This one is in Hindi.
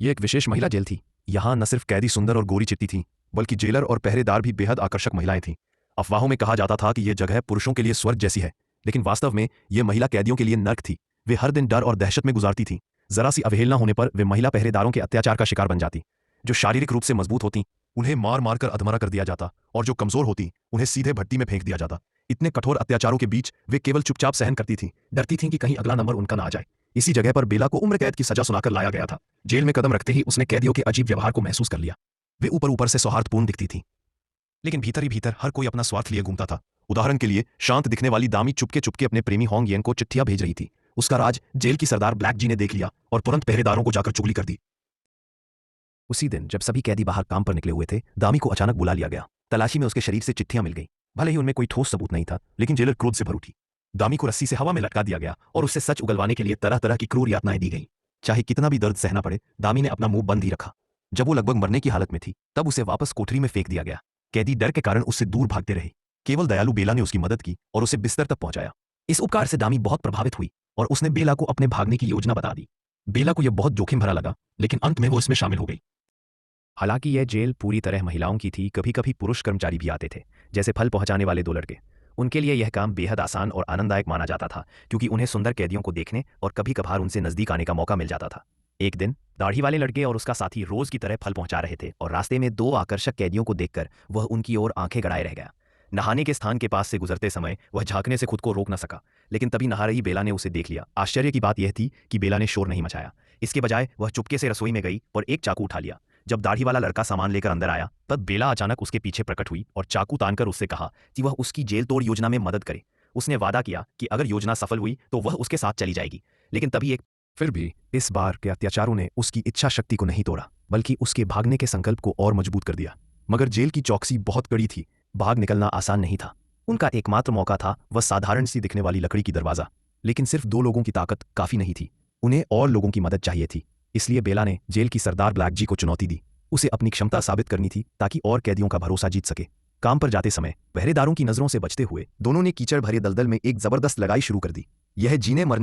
ये एक विशेष महिला जेल थी। यहाँ न सिर्फ कैदी सुंदर और गोरी चिट्टी थी, बल्कि जेलर और पहरेदार भी बेहद आकर्षक महिलाएं थीं। अफवाहों में कहा जाता था कि यह जगह पुरुषों के लिए स्वर्ग जैसी है, लेकिन वास्तव में यह महिला कैदियों के लिए नर्क थी। वे हर दिन डर और दहशत में गुजारती थीं। जरा सी अवहेलना होने पर वे महिला पहरेदारों के अत्याचार का शिकार बन जाती। जो शारीरिक रूप से मजबूत होती उन्हें मार मार कर अधमरा कर दिया जाता, और जो कमजोर होती उन्हें सीधे भट्टी में फेंक दिया जाता। इतने कठोर अत्याचारों के बीच वे केवल चुपचाप सहन करती थीं, डरती थीं कि कहीं अगला नंबर उनका ना आ जाए। इसी जगह पर बेला को उम्र कैद की सजा सुनाकर लाया गया था। जेल में कदम रखते ही उसने कैदियों के अजीब व्यवहार को महसूस कर लिया। वे ऊपर ऊपर से सौहार्दपूर्ण दिखती थीं, लेकिन भीतर ही भीतर हर कोई अपना स्वार्थ लिए घूमता था। उदाहरण के लिए, शांत दिखने वाली दामी चुपके चुपके अपने प्रेमी होंग येन को चिट्ठियां भेज रही थी। उसका राज जेल की सरदार ब्लैक जी ने देख लिया और तुरंत पहरेदारों को जाकर चुगली कर दी। उसी दिन जब सभी कैदी बाहर काम पर निकले हुए थे, दामी को अचानक बुला लिया गया। तलाशी में उसके शरीर से चिट्ठियां मिल गईं। भले ही उनमें कोई ठोस सबूत नहीं था, लेकिन जेलर क्रोध से भर उठी। दामी को रस्सी से हवा में लटका दिया गया और उससे सच उगलवाने के लिए तरह तरह की क्रूर यातनाएं दी गईं। चाहे कितना भी दर्द सहना पड़े, दामी ने अपना मुंह बंद ही रखा। जब वो लगभग मरने की हालत में थी, तब उसे वापस कोठरी में फेंक दिया गया। कैदी डर के कारण उससे दूर भागते रहे। केवल दयालु बेला ने उसकी मदद की और उसे बिस्तर तक पहुंचाया। इस उपकार से दामी बहुत प्रभावित हुई और उसने बेला को अपने भागने की योजना बता दी। बेला को यह बहुत जोखिम भरा लगा, लेकिन अंत में वो इसमें शामिल हो गई। हालांकि यह जेल पूरी तरह महिलाओं की थी, कभी कभी पुरुष कर्मचारी भी आते थे, जैसे फल पहुंचाने वाले दो लड़के। उनके लिए यह काम बेहद आसान और आनंददायक माना जाता था, क्योंकि उन्हें सुंदर कैदियों को देखने और कभी कभार उनसे नजदीक आने का मौका मिल जाता था। एक दिन दाढ़ी वाले लड़के और उसका साथी रोज की तरह फल पहुंचा रहे थे, और रास्ते में दो आकर्षक कैदियों को देखकर वह उनकी ओर आंखें गड़ाए रह गया। नहाने के स्थान के पास से गुजरते समय वह झांकने से खुद को रोक न सका, लेकिन तभी नहा रही बेला ने उसे देख लिया। आश्चर्य की बात यह थी कि बेला ने शोर नहीं मचाया। इसके बजाय वह चुपके से रसोई में गई और एक चाकू उठा लिया। जब दाढ़ी वाला लड़का सामान लेकर अंदर आया, तब बेला अचानक उसके पीछे प्रकट हुई और चाकू तानकर उससे कहा कि वह उसकी जेल तोड़ योजना में मदद करे। उसने वादा किया कि अगर योजना सफल हुई तो वह उसके साथ चली जाएगी। लेकिन तभी एक फिर भी इस बार के अत्याचारों ने उसकी इच्छा शक्ति को नहीं तोड़ा, बल्कि उसके भागने के संकल्प को और मजबूत कर दिया। मगर जेल की चौकसी बहुत कड़ी थी। भाग निकलना आसान नहीं था। उनका एकमात्र मौका था वह साधारण सी दिखने वाली लकड़ी की दरवाजा। लेकिन सिर्फ दो लोगों की ताकत काफी नहीं थी। उन्हें और लोगों की मदद चाहिए थी। इसलिए बेला ने जेल की सरदार ब्लैक जी को चुनौती दी। उसे अपनी क्षमता साबित करनी थी ताकि और कैदियों का भरोसा जीत सके। काम पर जाते समय पहरेदारों की नजरों से बचते हुए दोनों ने कीचड़ भरे दलदल में एक जबरदस्त लड़ाई शुरू कर दी। यह जीने मरने